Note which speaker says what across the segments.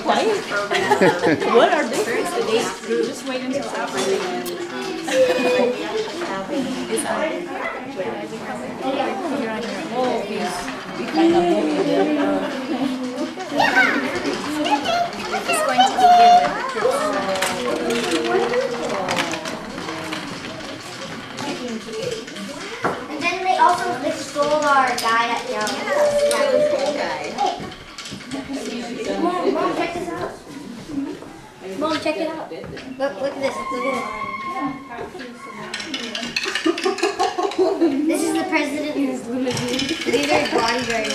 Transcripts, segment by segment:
Speaker 1: Quiet. What are they? Just wait until after they be kind of moving there.
Speaker 2: It's going to begin with and then they stole our guide at Young. Mom, check this out. Mom, check it out. Look at this. Look at it. This is the president in his limousine. These are his bodyguards.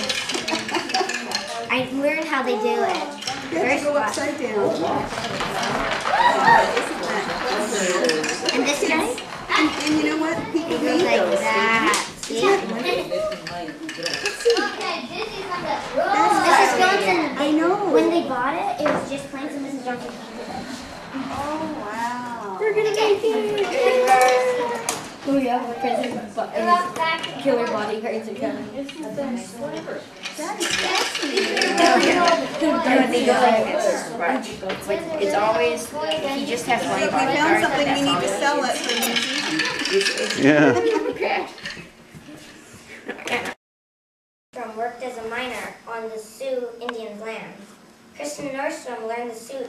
Speaker 2: I learned how they do it. First, go upside down. And this guy? And you know what? People go like that. See? I know. When they bought it, it was just plain to Mrs. Johnson.
Speaker 3: Oh, wow.
Speaker 2: We're gonna get here. Oh yeah, the president killer bodyguards are coming.
Speaker 3: It's always, he just has one
Speaker 4: If we found something, we need to sell it for the
Speaker 5: Yeah.
Speaker 2: Nordstrom worked as a miner on the Sioux Indians' land. Kristen Nordstrom learned the Sioux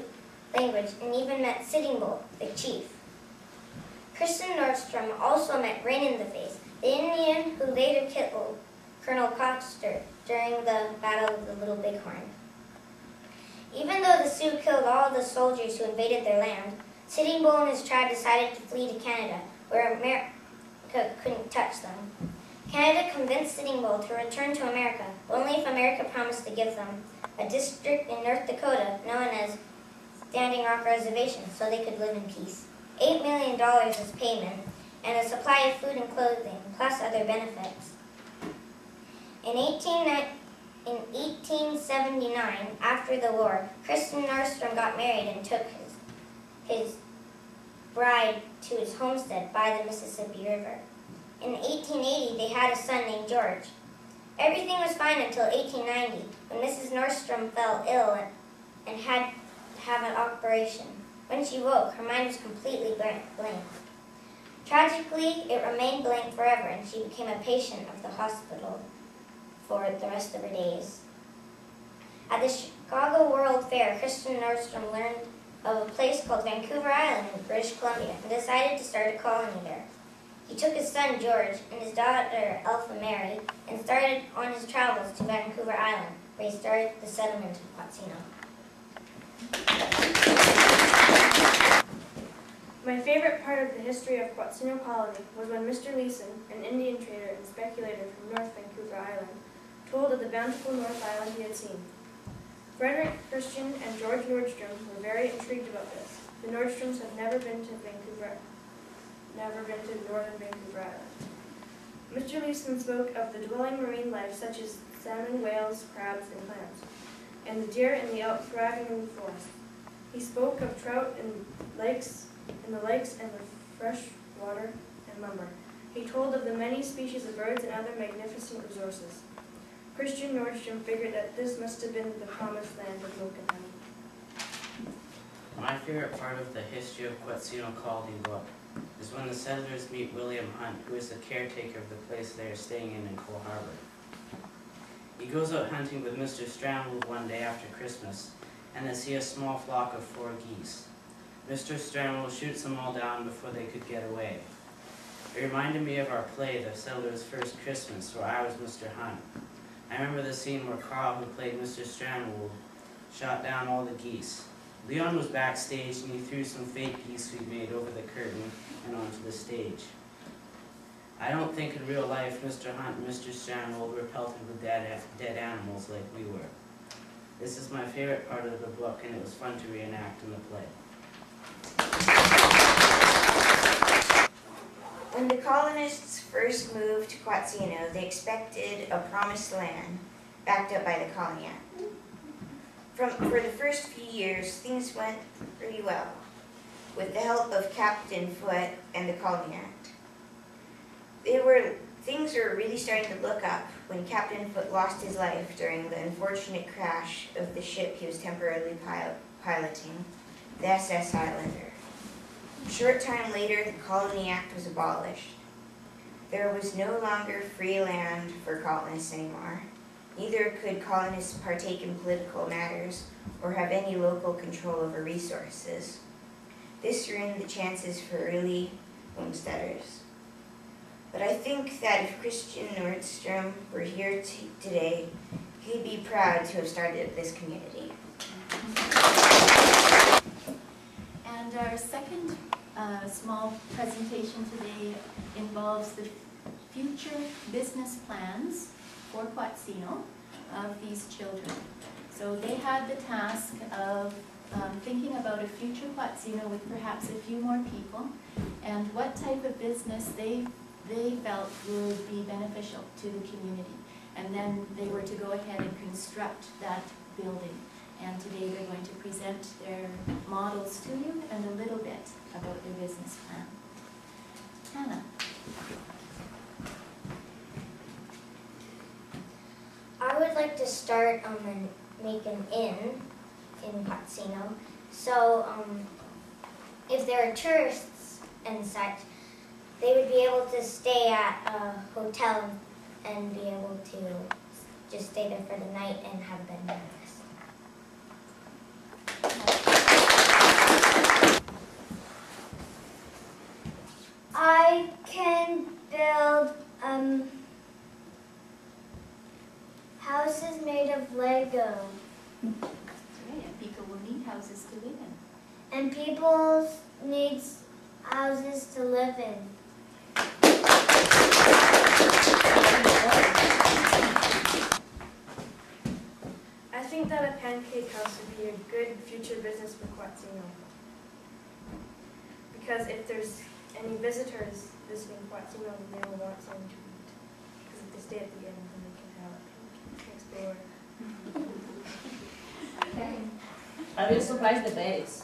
Speaker 2: language and even met Sitting Bull, the chief. Kristen Nordstrom also met Rain in the Face, the Indian who later killed Colonel Coster during the Battle of the Little Bighorn. Even though the Sioux killed all the soldiers who invaded their land, Sitting Bull and his tribe decided to flee to Canada, where America couldn't touch them. Canada convinced Sitting Bull to return to America, but only if America promised to give them a district in North Dakota known as Standing Rock Reservation so they could live in peace. $8 million as payment, and a supply of food and clothing, plus other benefits. In 1879, after the war, Kristen Nordstrom got married and took his bride to his homestead by the Mississippi River. In 1880, they had a son named George. Everything was fine until 1890, when Mrs. Nordstrom fell ill and had to have an operation. When she woke, her mind was completely blank. Tragically, it remained blank forever, and she became a patient of the hospital for the rest of her days. At the Chicago World Fair, Kristen Nordstrom learned of a place called Vancouver Island in British Columbia and decided to start a colony there. He took his son George and his daughter Elfa Mary and started on his travels to Vancouver Island, where he started the settlement of Quatsino.
Speaker 6: My favorite part of the history of Quatsino Colony was when Mr. Leeson, an Indian trader and speculator from North Vancouver Island, told of the bountiful North Island he had seen. Frederick Christian and George Nordstrom were very intrigued about this. The Nordstroms had never been to northern Vancouver Island. Mr. Leeson spoke of the dwelling marine life such as salmon, whales, crabs, and clams, and the deer and the elk thriving in the forest. He spoke of trout in the lakes and the fresh water and lumber. He told of the many species of birds and other magnificent resources. Christian Nordstrom figured that this must have been the promised land of milk and honey.
Speaker 7: My favorite part of the history of Quatsino Colony book is when the settlers meet William Hunt, who is the caretaker of the place they are staying in Cole Harbor. He goes out hunting with Mr. Stramwood one day after Christmas, and they see a small flock of 4 geese. Mr. Stramwood shoots them all down before they could get away. It reminded me of our play, The Settler's First Christmas, where I was Mr. Hunt. I remember the scene where Carl, who played Mr. Stramwood, shot down all the geese. Leon was backstage and he threw some fake geese we'd made over the curtain and onto the stage. I don't think in real life Mr. Hunt and Mr. Stramwood were pelted with dead animals like we were. This is my favorite part of the book, and it was fun to reenact in the play.
Speaker 3: When the colonists first moved to Quatsino, they expected a promised land backed up by the Colony Act. For the first few years, things went pretty well, with the help of Captain Foote and the Colony Act. They were Things were really starting to look up when Captain Foote lost his life during the unfortunate crash of the ship he was temporarily piloting, the SS Highlander. A short time later, the Colony Act was abolished. There was no longer free land for colonists anymore. Neither could colonists partake in political matters or have any local control over resources. This ruined the chances for early homesteaders. But I think that if Christian Nordstrom were here today, he'd be proud to have started this community.
Speaker 5: And our second small presentation today involves the future business plans for Quatsino of these children. So they had the task of thinking about a future Quatsino with perhaps a few more people and what type of business they felt would be beneficial to the community. And then they were to go ahead and construct that building. And today they're going to present their models to you and a little bit about their business plan. Hannah.
Speaker 2: I would like to start and make an inn in Quatsino. So if there are tourists and such, they would be able to stay at a hotel and be able to just stay there for the night and have a bed and breakfast. I can build houses made of Lego.
Speaker 5: Right, and people will need houses to live in.
Speaker 2: And people need houses to live in.
Speaker 6: I think that a pancake house would be a good future business for Quatsino. Because if there's any visitors visiting Quatsino, then they will want something to eat. Because if they stay at the inn, then they can have it next door.
Speaker 5: Okay.
Speaker 1: I will surprise the berries.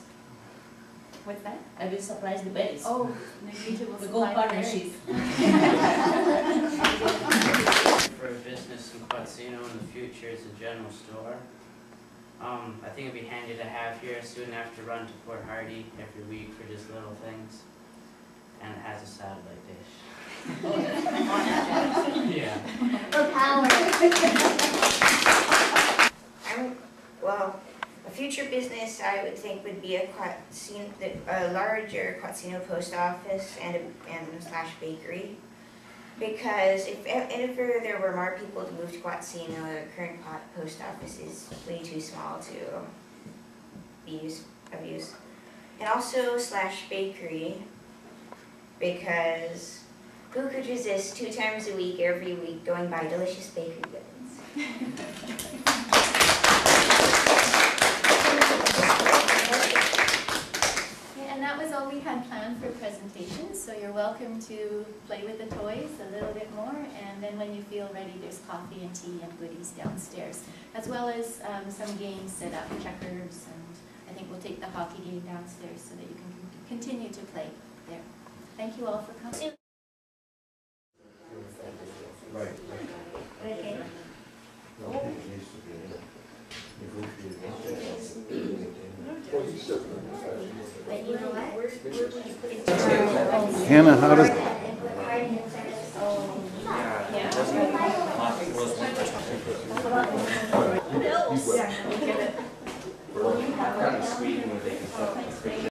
Speaker 5: What's that?
Speaker 1: I will surprise the berries.
Speaker 5: Oh, Nagita will
Speaker 1: We go
Speaker 5: supply the
Speaker 1: partnership.
Speaker 7: For a business in Quatsino in the future is a general store. I think it'd be handy to have here so you wouldn't have to run to Port Hardy every week for just little things. And it has a satellite dish. Yeah.
Speaker 2: For power.
Speaker 3: Well, a future business I would think would be a larger Quatsino post office and slash bakery. Because if ever there were more people to move to Quatsino, the current post office is way too small to be of use. And also slash bakery, because who could resist 2 times a week, every week, going by delicious bakery goods?
Speaker 5: And that was all we had planned for presentations, so you're welcome to play with the toys a little bit more, and then when you feel ready, there's coffee and tea and goodies downstairs, as well as some games set up, checkers, and I think we'll take the hockey game downstairs so that you can continue to play there. Thank you all for coming.
Speaker 2: Okay. But you know what?
Speaker 8: Hannah, how does...
Speaker 2: What else?